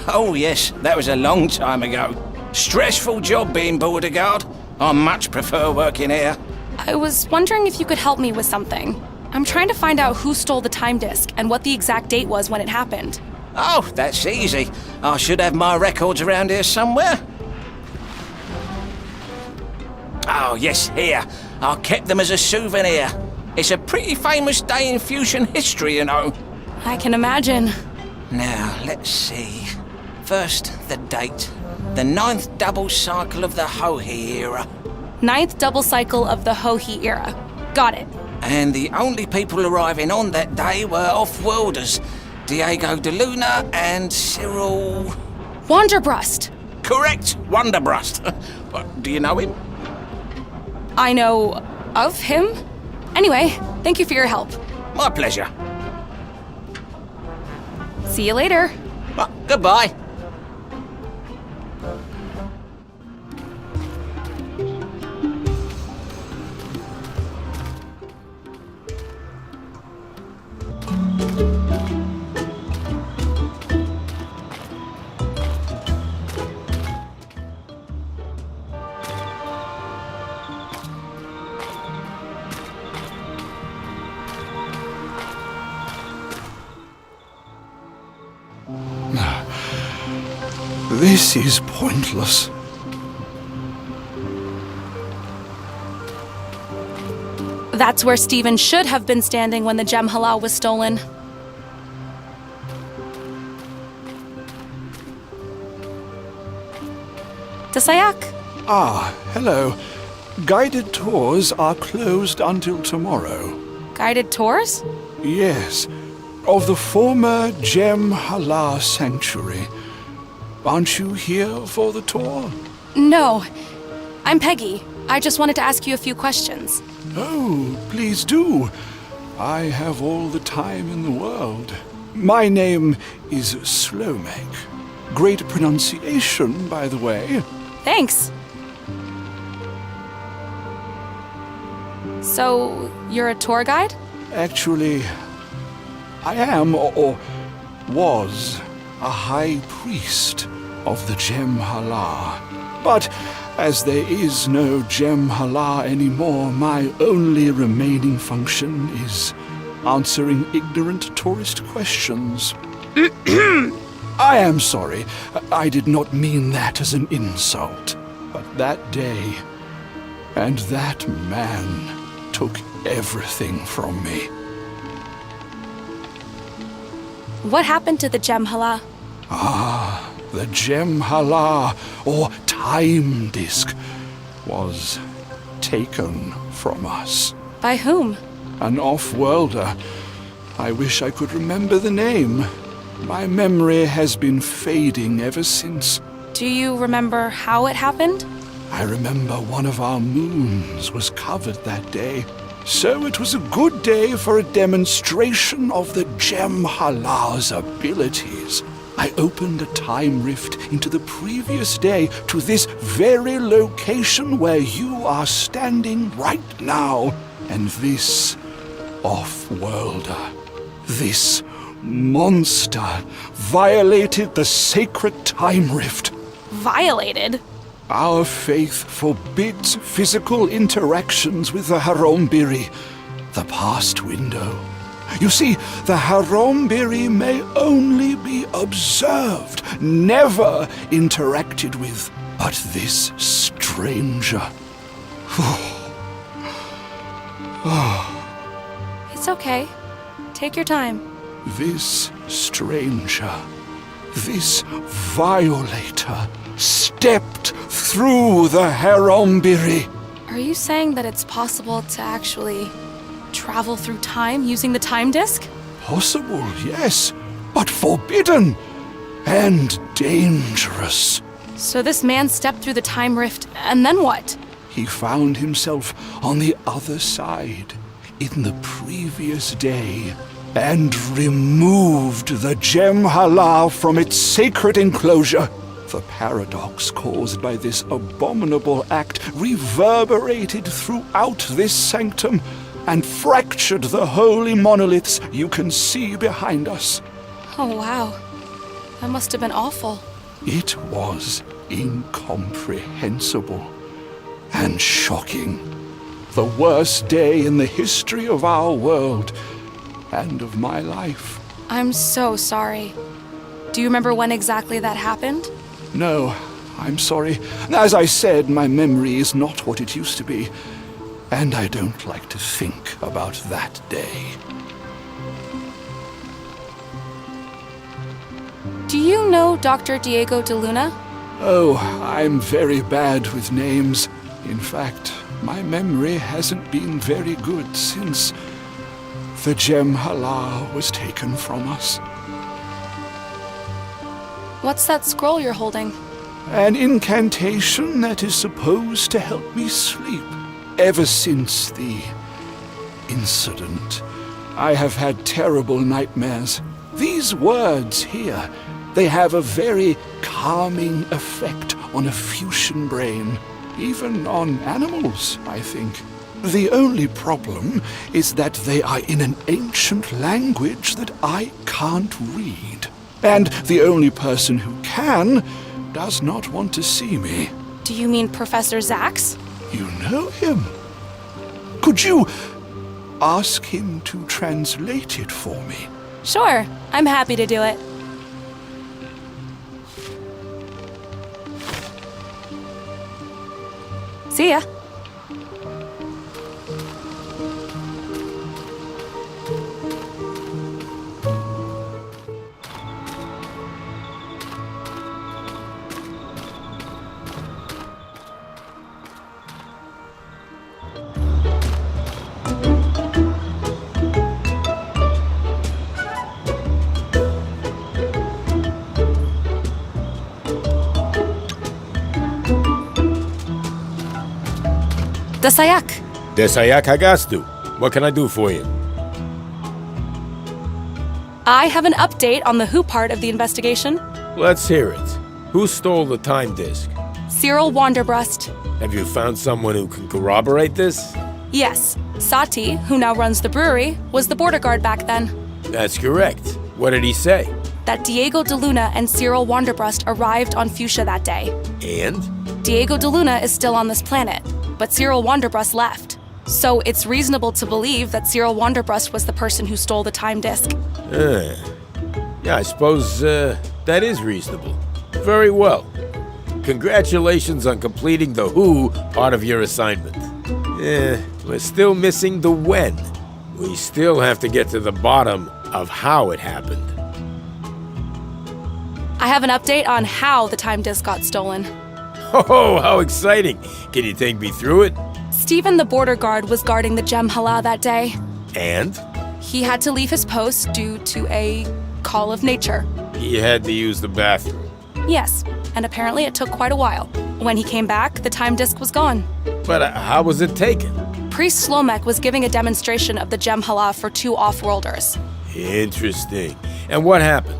Oh, yes, that was a long time ago. Stressful job being border guard. I much prefer working here. I was wondering if you could help me with something. I'm trying to find out who stole the time disc and what the exact date was when it happened. Oh, that's easy. I should have my records around here somewhere. Oh, yes, here. I kept them as a souvenir. It's a pretty famous day in fusion history, you know. I can imagine. Now, let's see. First, the date. The 9th double cycle of the Hohi era. 9th double cycle of the Hohi era. Got it. And the only people arriving on that day were off-worlders. Diego de Luna and Cyril... Wanderbrust. Correct, Wanderbrust. What, do you know him? I know of him. Anyway, thank you for your help. My pleasure. See you later. Goodbye. This is pointless. That's where Stephen should have been standing when the gem halal was stolen. Desayak? Ah, hello. Guided tours are closed until tomorrow. Guided tours? Yes, of the former Gem Hala Sanctuary. Aren't you here for the tour? No. I'm Peggy. I just wanted to ask you a few questions. Oh, please do. I have all the time in the world. My name is Slomek. Great pronunciation, by the way. Thanks. So, you're a tour guide? Actually, I am, or was a high priest of the Gem Hala. But as there is no Gem Hala anymore, my only remaining function is answering ignorant tourist questions. I am sorry. I did not mean that as an insult. But that day and that man took everything from me. What happened to the Gem Hala? Ah, the Gem Hala, or time disk, was taken from us. By whom? An off-worlder. I wish I could remember the name. My memory has been fading ever since. Do you remember how it happened? I remember one of our moons was covered that day. So it was a good day for a demonstration of the Gem Hala's abilities. I opened a time rift into the previous day to this very location where you are standing right now. And this off-worlder, this monster, violated the sacred time rift. Violated? Our faith forbids physical interactions with the Harombiri, the past window. You see, the Harombiri may only be observed, never interacted with. But this stranger... It's okay. Take your time. This stranger, this violator, stepped through the Harombiri. Are you saying that it's possible to actually travel through time using the time disk? Possible, yes, but forbidden and dangerous. So this man stepped through the time rift, and then what? He found himself on the other side in the previous day and removed the Gem Hala from its sacred enclosure. The paradox caused by this abominable act reverberated throughout this sanctum and fractured the holy monoliths you can see behind us. Oh, wow. That must have been awful. It was incomprehensible and shocking. The worst day in the history of our world and of my life. I'm so sorry. Do you remember when exactly that happened? No, I'm sorry. As I said, my memory is not what it used to be, and I don't like to think about that day. Do you know Dr. Diego de Luna? Oh, I'm very bad with names. In fact, my memory hasn't been very good since the Gem Hala was taken from us. What's that scroll you're holding? An incantation that is supposed to help me sleep. Ever since the incident, I have had terrible nightmares. These words here, they have a very calming effect on a Fuchsian brain. Even on animals, I think. The only problem is that they are in an ancient language that I can't read. And the only person who can does not want to see me. Do you mean Professor Zax? You know him. Could you ask him to translate it for me? Sure, I'm happy to do it. See ya. Desayak. Desayak Hagastu. What can I do for you? I have an update on the who part of the investigation. Let's hear it. Who stole the time disk? Cyril Wanderbrust. Have you found someone who can corroborate this? Yes, Sati, who now runs the brewery, was the border guard back then. That's correct. What did he say? that Diego de Luna and Cyril Wanderbrust arrived on Fuchsia that day. And? Diego de Luna is still on this planet, but Cyril Wanderbrust left. So it's reasonable to believe that Cyril Wanderbrust was the person who stole the time disk. Yeah, I suppose that is reasonable. Very well. Congratulations on completing the who part of your assignment. We're still missing the when. We still have to get to the bottom of how it happened. I have an update on how the time disk got stolen. Oh, how exciting! Can you take me through it? Stephen the border guard was guarding the Gem Hala that day. And? He had to leave his post due to a call of nature. He had to use the bathroom. Yes, and apparently it took quite a while. When he came back, the time disk was gone. But how was it taken? Priest Slomek was giving a demonstration of the Gem Hala for 2 off-worlders. Interesting. And what happened?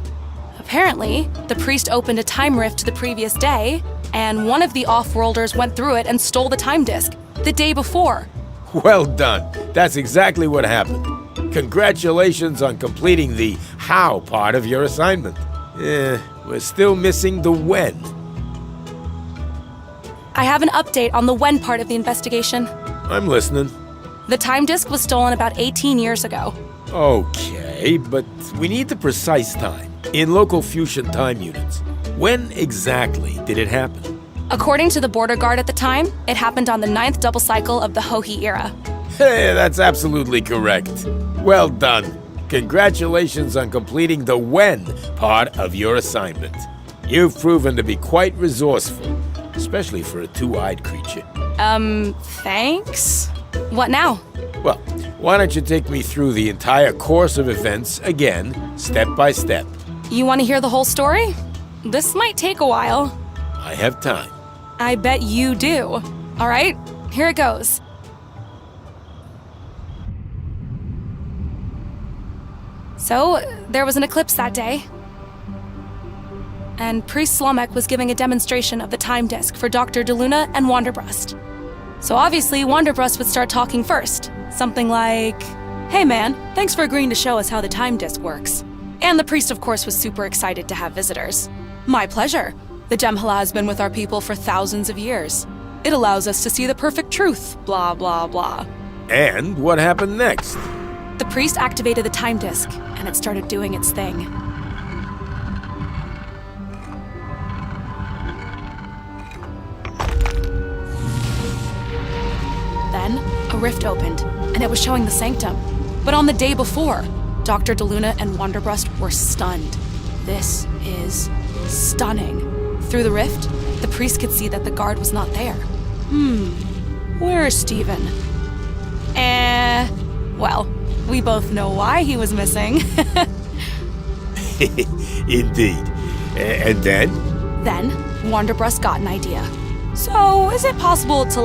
Apparently, the priest opened a time rift the previous day, and one of the off-worlders went through it and stole the time disk the day before. Well done. That's exactly what happened. Congratulations on completing the how part of your assignment. We're still missing the when. I have an update on the when part of the investigation. I'm listening. The time disk was stolen about 18 years ago. Okay, but we need the precise time in local fusion time units. When exactly did it happen? According to the border guard at the time, it happened on the 9th double cycle of the Hohi era. Hey, that's absolutely correct. Well done. Congratulations on completing the when part of your assignment. You've proven to be quite resourceful, especially for a two-eyed creature. Thanks? What now? Well, why don't you take me through the entire course of events again, step by step? You want to hear the whole story? This might take a while. I have time. I bet you do. All right, here it goes. So, there was an eclipse that day. And Priest Slomek was giving a demonstration of the time disk for Dr. de Luna and Wanderbrust. So obviously, Wanderbrust would start talking first. Something like, "Hey man, thanks for agreeing to show us how the time disk works." And the priest, of course, was super excited to have visitors. "My pleasure. The Gem Hala has been with our people for thousands of years. It allows us to see the perfect truth, blah, blah, blah." And what happened next? The priest activated the time disk, and it started doing its thing. Then, a rift opened, and it was showing the sanctum. But on the day before, Dr. de Luna and Wanderbrust were stunned. This is stunning. Through the rift, the priest could see that the guard was not there. Where is Stephen? Well, we both know why he was missing. Indeed. And then? Then, Wanderbrust got an idea. So, is it possible to,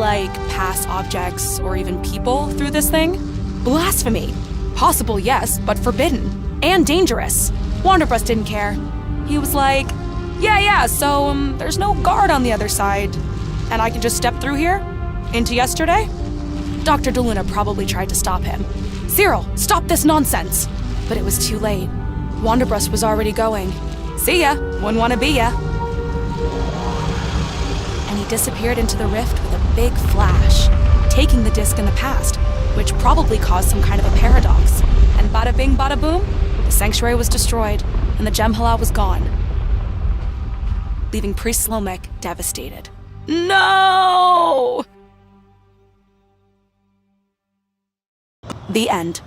pass objects or even people through this thing? Blasphemy. Possible, yes, but forbidden. And dangerous. Wanderbrust didn't care. He was like, yeah, so, there's no guard on the other side. And I can just step through here? Into yesterday? Dr. de Luna probably tried to stop him. "Cyril, stop this nonsense!" But it was too late. Wanderbrust was already going. "See ya, wouldn't want to be ya." And he disappeared into the rift with a big flash, taking the disk in the past, which probably caused some kind of a paradox. And bada bing, bada boom, the sanctuary was destroyed, and the Gem Hala was gone, leaving Priest Slomek devastated. No! The end.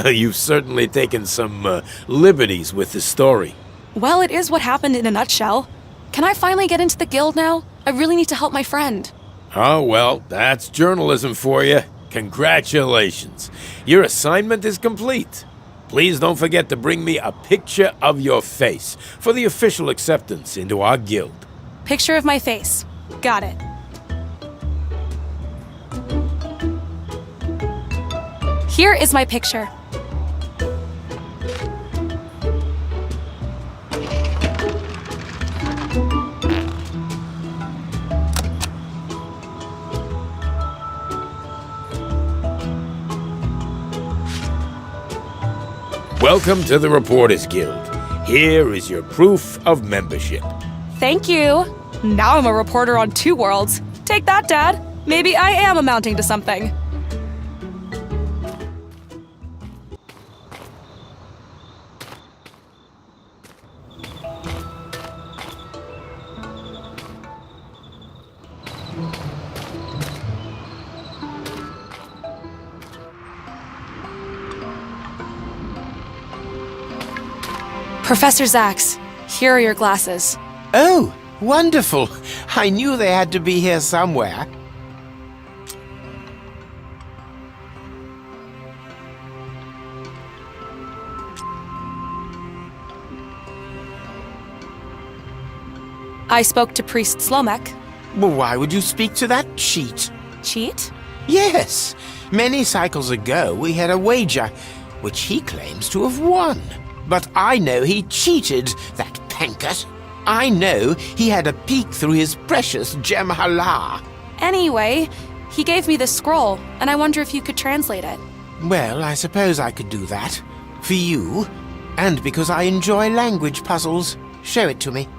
You've certainly taken some liberties with the story. Well, it is what happened in a nutshell. Can I finally get into the guild now? I really need to help my friend. Oh, well, that's journalism for you. Congratulations. Your assignment is complete. Please don't forget to bring me a picture of your face for the official acceptance into our guild. Picture of my face. Got it. Here is my picture. Welcome to the Reporters Guild. Here is your proof of membership. Thank you. Now I'm a reporter on 2 worlds. Take that, Dad. Maybe I am amounting to something. Professor Zax, here are your glasses. Oh, wonderful. I knew they had to be here somewhere. I spoke to Priest Slomek. Well, why would you speak to that cheat? Cheat? Yes. Many cycles ago, we had a wager, which he claims to have won. But I know he cheated, that pankert. I know he had a peek through his precious Gemhala. Anyway, he gave me this scroll, and I wonder if you could translate it. Well, I suppose I could do that. For you, and because I enjoy language puzzles. Show it to me.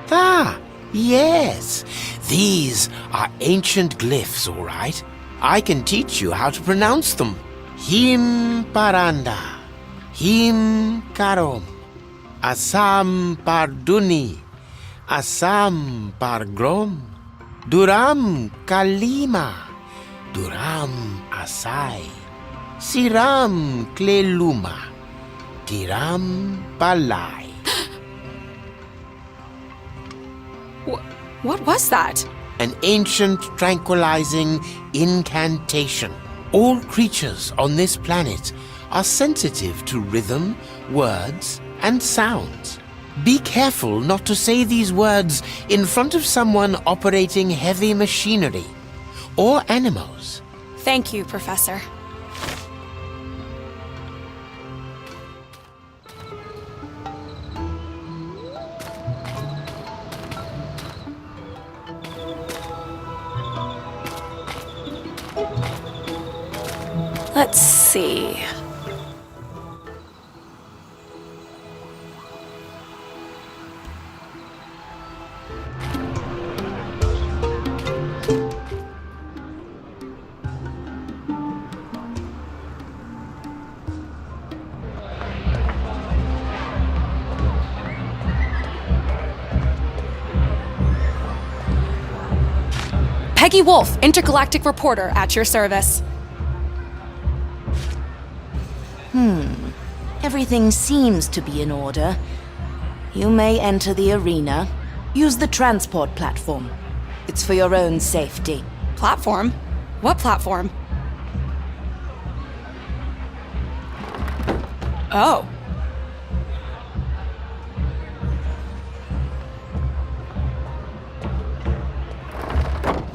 Ah, yes. These are ancient glyphs, all right. I can teach you how to pronounce them. Him paranda, him karom, asam parduni, asam pargrom, duram kalima, duram asai, siram kleluma, tiram balai. What was that? An ancient tranquilizing incantation. All creatures on this planet are sensitive to rhythm, words, and sounds. Be careful not to say these words in front of someone operating heavy machinery or animals. Thank you, Professor. Let's see. Peggy Wolf, intergalactic reporter, at your service. Everything seems to be in order. You may enter the arena. Use the transport platform. It's for your own safety. Platform? What platform? Oh.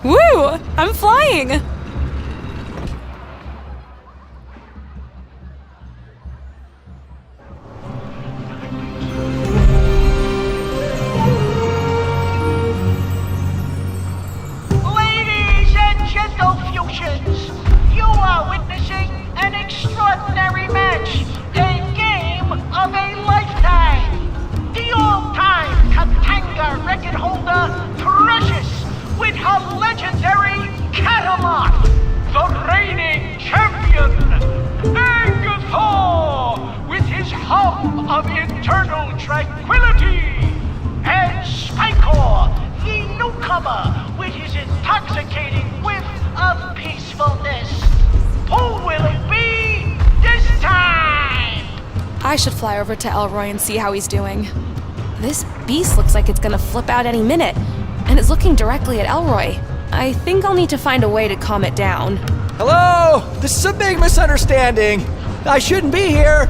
Woo! I'm flying! You are witnessing an extraordinary match, a game of a lifetime. The all-time Katanga record holder, Precious, with her legendary Catalan, the reigning champion, Angathor, with his hum of internal tranquility, and Spikor, the newcomer, with his intoxicating whiff of peacefulness. Who will it be this time? I should fly over to Elroy and see how he's doing. This beast looks like it's gonna flip out any minute, and it's looking directly at Elroy. I think I'll need to find a way to calm it down. Hello? This is a big misunderstanding. I shouldn't be here.